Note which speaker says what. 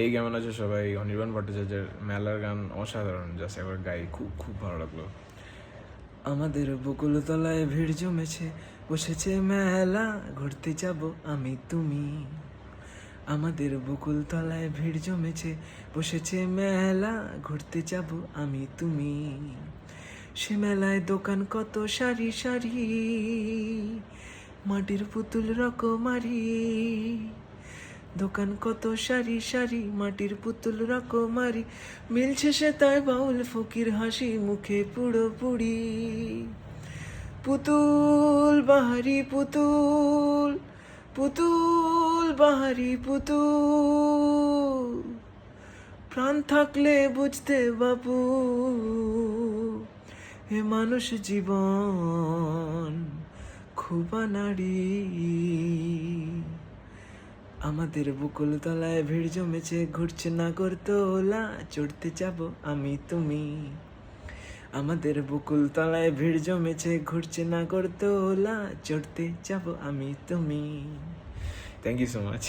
Speaker 1: এই কেমন আছে সবাই? অনির্বাণ ভট্টাচার্যের মেলার গান অসাধারণ, জাস্ট একবার গাই, খুব খুব ভালো লাগলো। আমাদের বকুলতলায় ভিড় জমেছে, বসেছে মেলা, ঘুরতে যাব আমি তুমি। আমাদের বকুলতলায় ভিড় জমেছে, বসেছে মেলা, ঘুরতে যাব আমি তুমি। সে মেলায় দোকান কত সারি সারি, মাটির পুতুল রকমারি। দোকান কত সারি সারি, মাটির পুতুল রকমারি। মিলছে সে তাই বাউল ফকির হাসি, মুখে পুরো পুরি। পুতুল বাহারি পুতুল, পুতুল বাহারি পুতুল। প্রাণ থাকলে বুঝতে বাপু, হে মানুষ জীবন খুব নারী। আমাদের বকুলতলায় ভিড় জমেছে, ঘুরছে নাগরদোলা, চড়তে যাব আমি তুমি। আমাদের বকুলতলায় ভিড় জমেছে, ঘুরছে নাগরদোলা, চড়তে যাব আমি তুমি। Thank you so much.